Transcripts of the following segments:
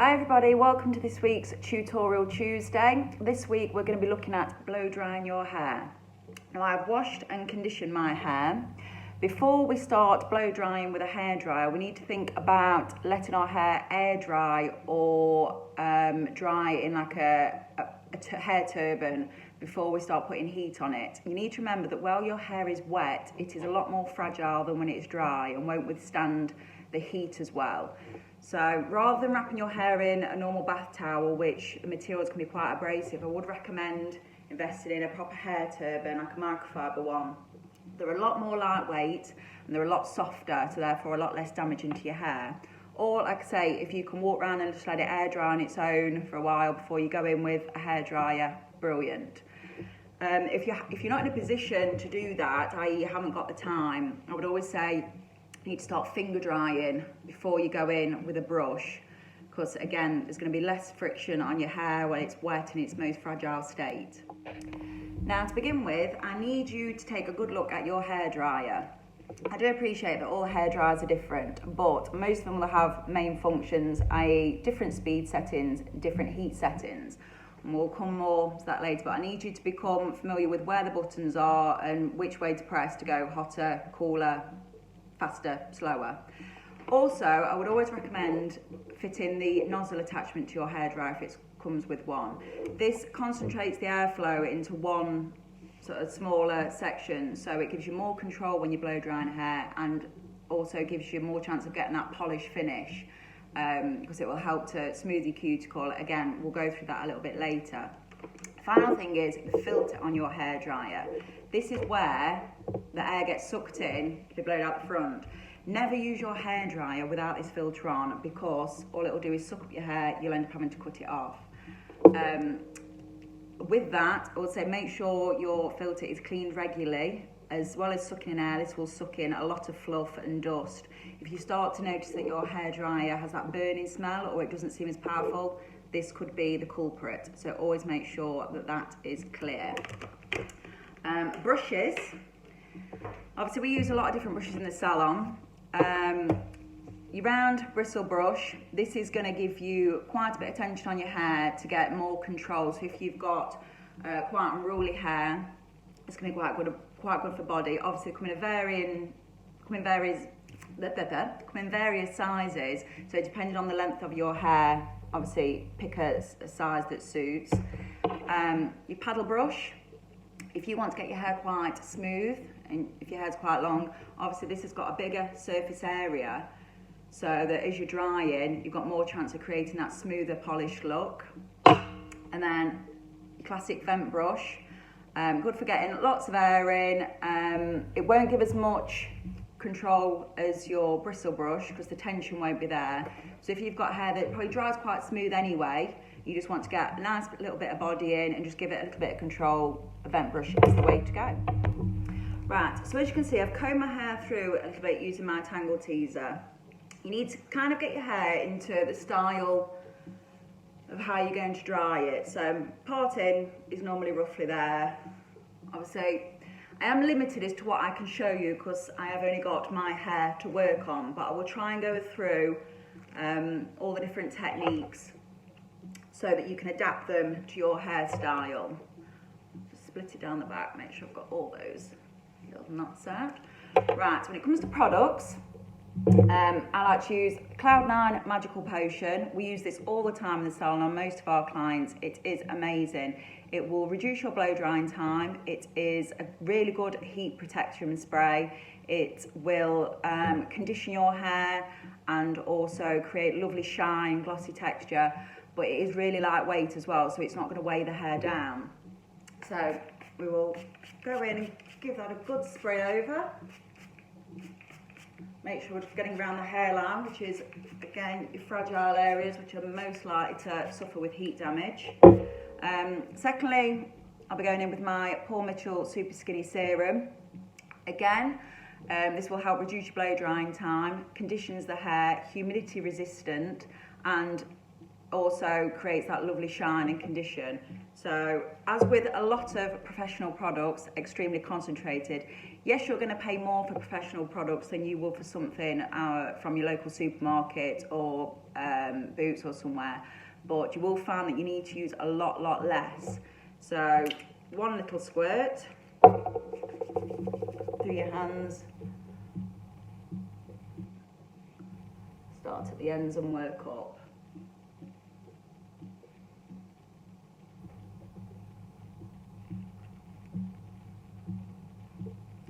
Hi everybody, welcome to this week's Tutorial Tuesday. This week we're going to be looking at blow drying your hair. Now I've washed and conditioned my hair. Before we start blow drying with a hairdryer, we need to think about letting our hair air dry or dry in like a hair turban before we start putting heat on it. You need to remember that while your hair is wet, it is a lot more fragile than when it's dry and won't withstand the heat as well. So rather than wrapping your hair in a normal bath towel, which the materials can be quite abrasive, I would recommend investing in a proper hair turban, like a microfiber one. They're a lot more lightweight and they're a lot softer, so therefore a lot less damaging to your hair. Or like I say, if you can walk around and just let it air dry on its own for a while before you go in with a hairdryer, brilliant. If you're not in a position to do that, i.e. you haven't got the time, I would always say you need to start finger drying before you go in with a brush, because again, there's going to be less friction on your hair when it's wet in its most fragile state. Now to begin with, I need you to take a good look at your hairdryer. I do appreciate that all hairdryers are different, but most of them will have main functions, i.e. different speed settings, different heat settings. And we'll come more to that later, but I need you to become familiar with where the buttons are and which way to press to go hotter, cooler, faster, slower. Also, I would always recommend fitting the nozzle attachment to your hairdryer if it comes with one. This concentrates the airflow into one sort of smaller section, so it gives you more control when you're blow drying hair and also gives you more chance of getting that polished finish, because it will help to smooth your cuticle. Again, we'll go through that a little bit later. Final thing is the filter on your hairdryer. This is where the air gets sucked in if you blow it out the front. Never use your hairdryer without this filter on, because all it will do is suck up your hair, you'll end up having to cut it off. With that, I would say make sure your filter is cleaned regularly. As well as sucking in air, this will suck in a lot of fluff and dust. If you start to notice that your hairdryer has that burning smell or it doesn't seem as powerful, this could be the culprit. So always make sure that that is clear. Brushes. Obviously we use a lot of different brushes in the salon. Your round bristle brush, this is going to give you quite a bit of tension on your hair to get more control. So if you've got quite unruly hair, it's going to be quite good for body. Obviously come in various sizes, so depending on the length of your hair, obviously pick a size that suits. Your paddle brush, if you want to get your hair quite smooth and if your hair's quite long, obviously this has got a bigger surface area, so that as you're drying you've got more chance of creating that smoother polished look. And then your classic vent brush, good for getting lots of air in. It won't give as much control as your bristle brush because the tension won't be there. So if you've got hair that probably dries quite smooth anyway, you just want to get a nice little bit of body in and just give it a little bit of control, a vent brush is the way to go. Right, so as you can see, I've combed my hair through a little bit using my tangle teaser. You need to kind of get your hair into the style of how you're going to dry it. So parting is normally roughly there. Obviously I am limited as to what I can show you because I have only got my hair to work on, but I will try and go through all the different techniques so that you can adapt them to your hairstyle. Just split it down the back, make sure I've got all those little knots out. Right, so when it comes to products, I like to use Cloud9 Magical Potion. We use this all the time in the salon on most of our clients. It is amazing. It will reduce your blow drying time. It is a really good heat protector and spray. It will condition your hair and also create lovely shine, glossy texture, but it is really lightweight as well, so it's not going to weigh the hair down. So we will go in and give that a good spray over. Make sure we're getting around the hairline, which is, again, your fragile areas, which are most likely to suffer with heat damage. Secondly, I'll be going in with my Paul Mitchell Super Skinny Serum. Again, this will help reduce your blow drying time, conditions the hair, humidity resistant, and also creates that lovely shine and condition. So as with a lot of professional products, extremely concentrated. Yes, you're going to pay more for professional products than you will for something from your local supermarket or boots or somewhere, but you will find that you need to use a lot less. So one little squirt through your hands, start at the ends and work up.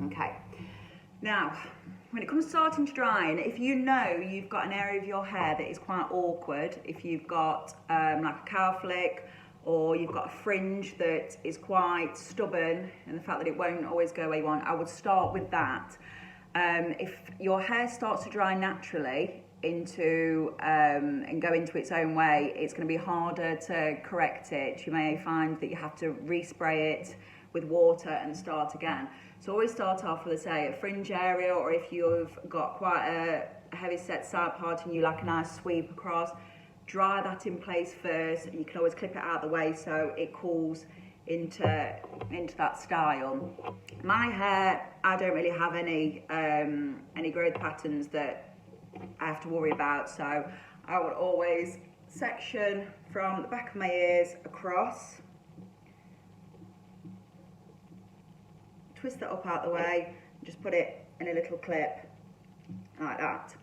Okay, now when it comes to starting to drying, if you know you've got an area of your hair that is quite awkward, if you've got like a cow flick, or you've got a fringe that is quite stubborn and the fact that it won't always go where you want, I would start with that. If your hair starts to dry naturally into and go into its own way, it's going to be harder to correct it. You may find that you have to respray it with water and start again. So always start off with, say, a fringe area, or if you've got quite a heavy set side part and you like a nice sweep across, dry that in place first, and you can always clip it out of the way so it cools into that style. My hair, I don't really have any growth patterns that I have to worry about, so I would always section from the back of my ears across, twist that up out the way, and just put it in a little clip like that.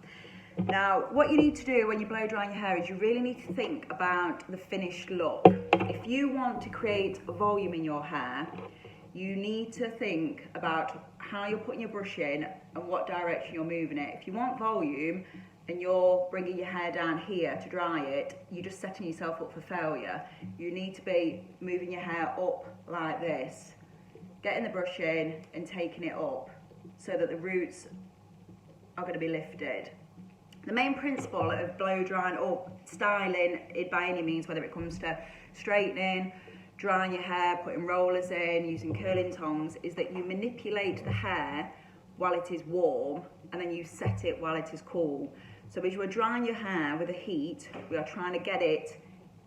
Now, what you need to do when you blow drying your hair is you really need to think about the finished look. If you want to create a volume in your hair, you need to think about how you're putting your brush in and what direction you're moving it. If you want volume and you're bringing your hair down here to dry it, you're just setting yourself up for failure. You need to be moving your hair up like this, getting the brush in and taking it up so that the roots are going to be lifted. The main principle of blow drying or styling it by any means, whether it comes to straightening, drying your hair, putting rollers in, using curling tongs, is that you manipulate the hair while it is warm and then you set it while it is cool. So as you are drying your hair with the heat, we are trying to get it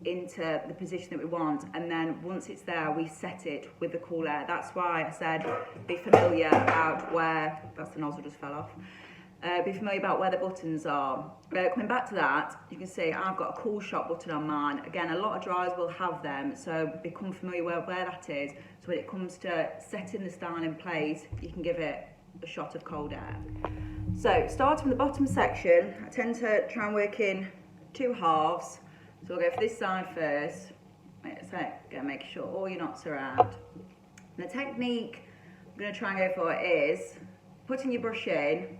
into the position that we want, and then once it's there we set it with the cool air. That's why I said be familiar about where, that's the nozzle just fell off. Be familiar about where the buttons are. Coming back to that, you can see I've got a cool shot button on mine. Again, a lot of dryers will have them, so become familiar where that is. So when it comes to setting the style in place, you can give it a shot of cold air. So starting from the bottom section, I tend to try and work in two halves. So we'll go for this side first. Make sure all your knots are out. And the technique I'm going to try and go for is putting your brush in,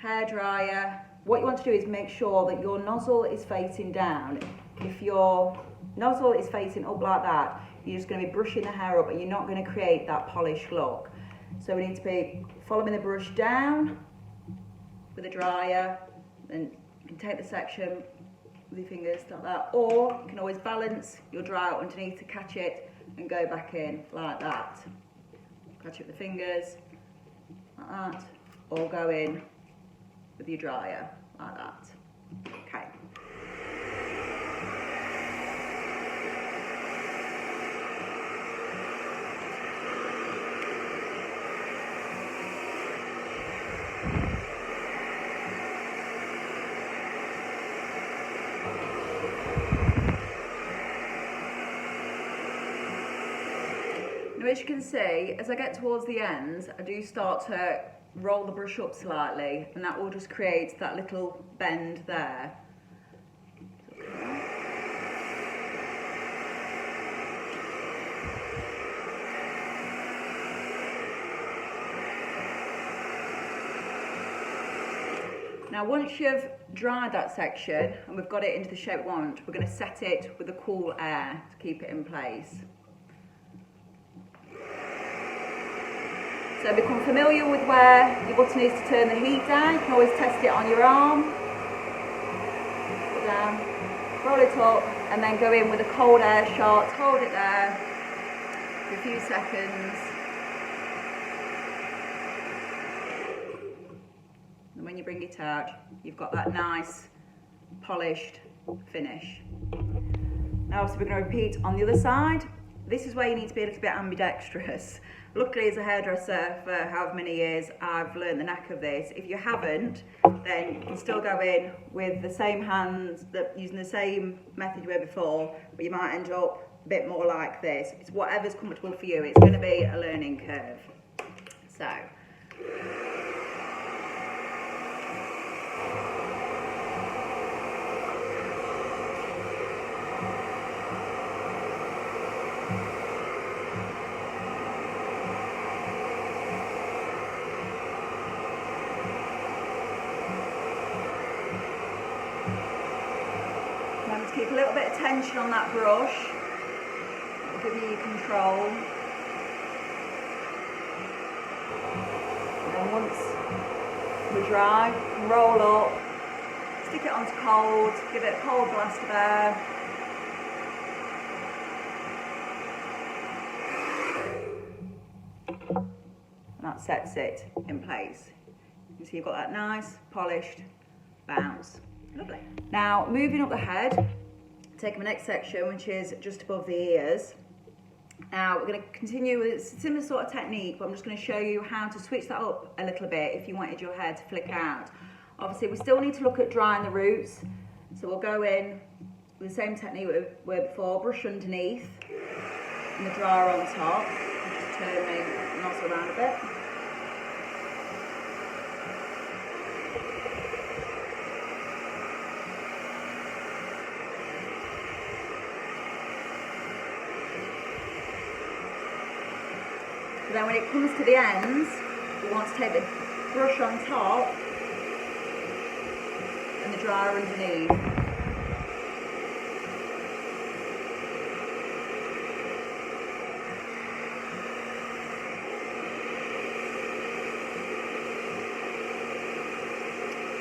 hairdryer. What you want to do is make sure that your nozzle is facing down. If your nozzle is facing up like that, you're just going to be brushing the hair up and you're not going to create that polished look. So we need to be following the brush down with a dryer, and you can take the section with your fingers like that, or you can always balance your dryer underneath to catch it and go back in like that. Catch it with the fingers like that, or go in with your dryer like that. Okay. Now, as you can see, as I get towards the ends, I do start to roll the brush up slightly, and that will just create that little bend there. Now once you've dried that section and we've got it into the shape we want, we're going to set it with the cool air to keep it in place. So become familiar with where your button is to turn the heat down. You can always test it on your arm. Put it down, roll it up, and then go in with a cold air shot. Hold it there for a few seconds. And when you bring it out, you've got that nice polished finish. Now obviously we're going to repeat on the other side. This is where you need to be a little bit ambidextrous. Luckily, as a hairdresser for however many years, I've learned the knack of this. If you haven't, then you can still go in with the same hands, using the same method you were before, but you might end up a bit more like this. It's whatever's comfortable for you. It's going to be a learning curve. So. Remember to keep a little bit of tension on that brush. It'll give you your control. And then once we're dry, roll up, stick it onto cold, give it a cold blast of air. And that sets it in place. You can see you've got that nice, polished bounce. Lovely. Now, moving up the head, taking the next section, which is just above the ears. Now, we're going to continue with a similar sort of technique, but I'm just going to show you how to switch that up a little bit if you wanted your hair to flick out. Obviously, we still need to look at drying the roots, so we'll go in with the same technique we were before, brush underneath, and the dryer on top. Just turn the nozzle around a bit. Then when it comes to the ends, we want to take the brush on top and the dryer underneath.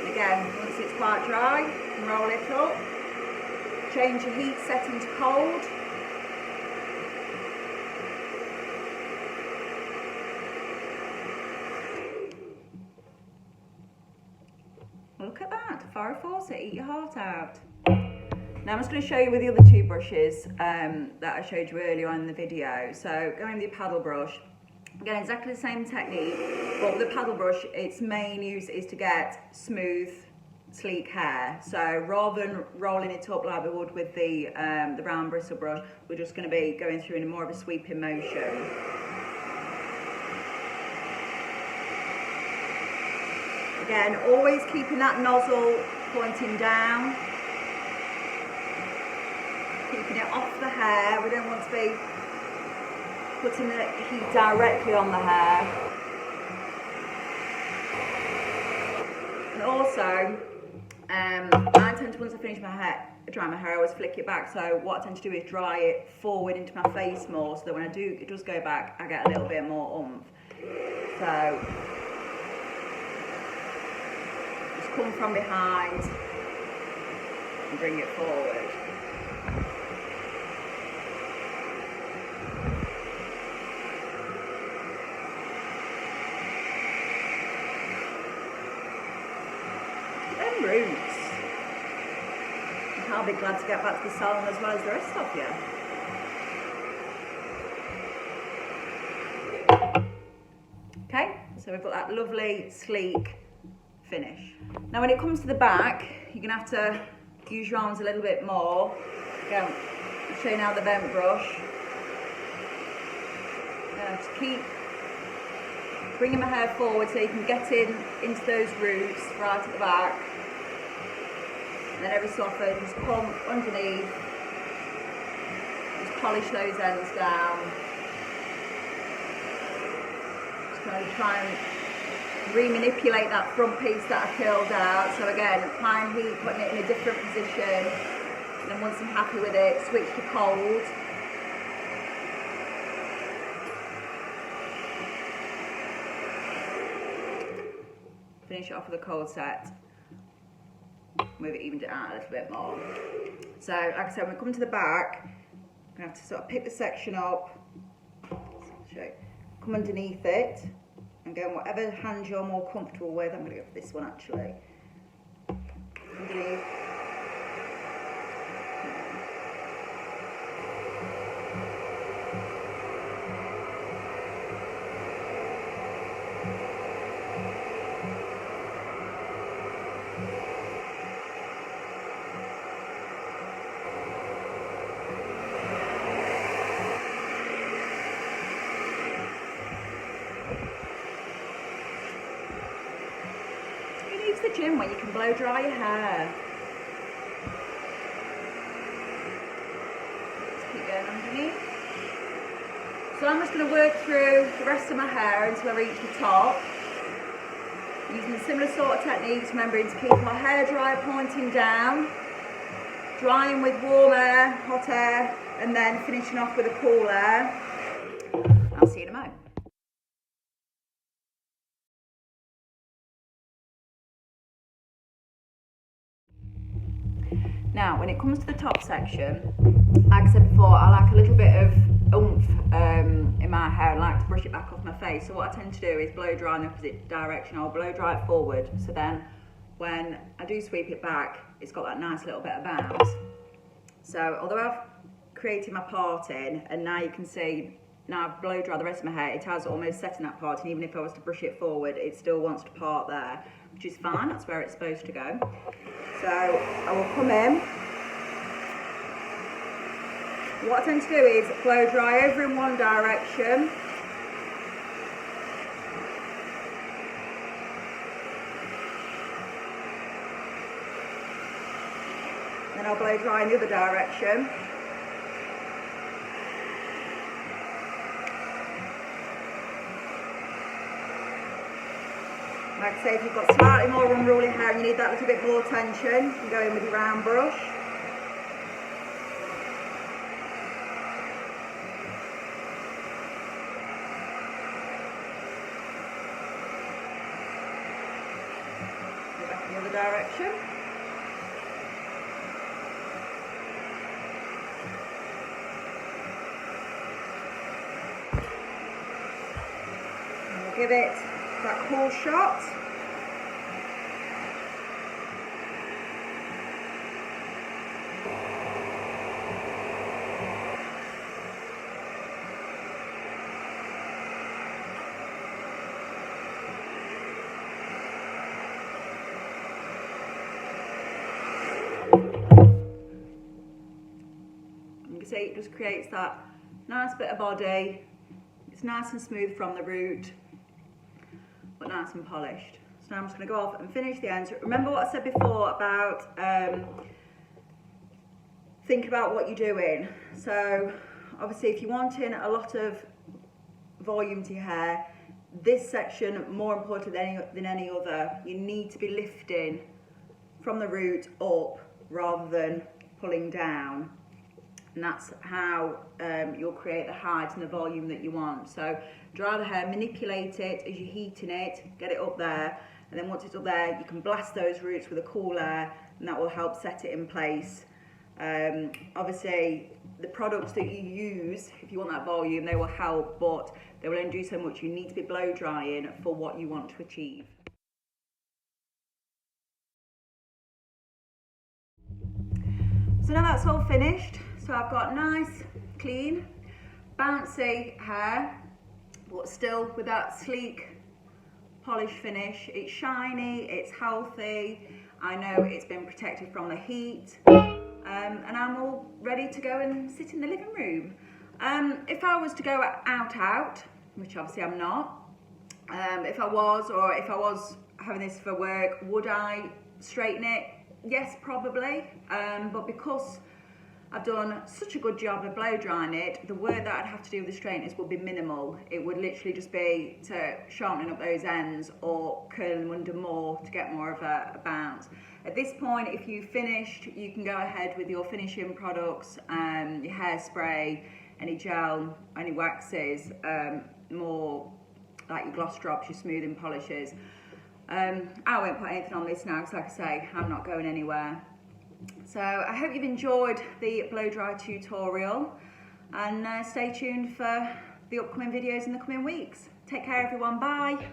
And again, once it's quite dry, you can roll it up, change your heat setting to cold. Look at that, Farrah Fawcett, eat your heart out. Now I'm just going to show you with the other two brushes that I showed you earlier on in the video. So going with the paddle brush, again exactly the same technique, but with the paddle brush its main use is to get smooth, sleek hair. So rather than rolling it up like we would with the round bristle brush, we're just going to be going through in more of a sweeping motion. Again, always keeping that nozzle pointing down, keeping it off the hair. We don't want to be putting the heat directly on the hair. And also, I tend to, once I finish dry my hair, I always flick it back. So what I tend to do is dry it forward into my face more, so that when it does go back, I get a little bit more oomph. So. Come from behind and bring it forward. Them roots. I'll be glad to get back to the salon as well as the rest of you. Okay, so we've got that lovely, sleek finish. Now when it comes to the back, you're going to have to use your arms a little bit more. Again, I'll show you now the bent brush. Just keep bringing my hair forward so you can get into those roots right at the back. And then every so often just come underneath, just polish those ends down. Just going to try and re-manipulate that front piece that I curled out. So again, applying heat, putting it in a different position, and then once I'm happy with it, switch to cold. Finish it off with a cold set. Move it, evened it out a little bit more. So like I said, when we come to the back, I'm going to have to sort of pick the section up, come underneath it. Again, whatever hand you're more comfortable with, I'm going to go for this one actually. Underneath. kitchen where you can blow dry your hair. Just keep going underneath. So I'm just going to work through the rest of my hair until I reach the top. Using similar sort of techniques, remembering to keep my hair dry, pointing down, drying with warm air, hot air, and then finishing off with a cool air. I'll see you in a moment. Now, when it comes to the top section, like I said before, I like a little bit of oomph in my hair. I like to brush it back off my face. So what I tend to do is blow dry in the opposite direction. I'll blow dry it forward. So then when I do sweep it back, it's got that nice little bit of bounce. So although I've created my parting, and now you can see, now I've blow dry the rest of my hair, it has almost set in that part, and even if I was to brush it forward, it still wants to part there, which is fine, that's where it's supposed to go. So I will come in. What I tend to do is blow dry over in one direction. Then I'll blow dry in the other direction. Like I say, if you've got slightly more unruly hair and you need that little bit more tension, you can go in with your round brush. Go back in the other direction. And we'll give it that cool shot. You can see it just creates that nice bit of body. It's nice and smooth from the root, but nice and polished. So now I'm just going to go off and finish the ends. Remember what I said before about thinking about what you're doing. So obviously if you're wanting a lot of volume to your hair, this section, more important than any other, you need to be lifting from the root up rather than pulling down. And that's how you'll create the height and the volume that you want. So dry the hair, manipulate it as you're heating it, get it up there, and then once it's up there, you can blast those roots with a cool air, and that will help set it in place. Obviously, the products that you use, if you want that volume, they will help, but they will only do so much. You need to be blow drying for what you want to achieve. So now that's all finished. So I've got nice, clean, bouncy hair, but still with that sleek, polished finish. It's shiny, it's healthy. I know it's been protected from the heat, and I'm all ready to go and sit in the living room. If I was to go out, which obviously I'm not, if I was having this for work, would I straighten it? Yes, probably, but because I've done such a good job of blow drying it, the work that I'd have to do with the straighteners would be minimal. It would literally just be to sharpening up those ends or curling them under more to get more of a bounce. At this point, if you've finished, you can go ahead with your finishing products, your hairspray, any gel, any waxes, more like your gloss drops, your smoothing polishes. I won't put anything on this now because, like I say, I'm not going anywhere. So I hope you've enjoyed the blow dry tutorial, and stay tuned for the upcoming videos in the coming weeks. Take care everyone, bye.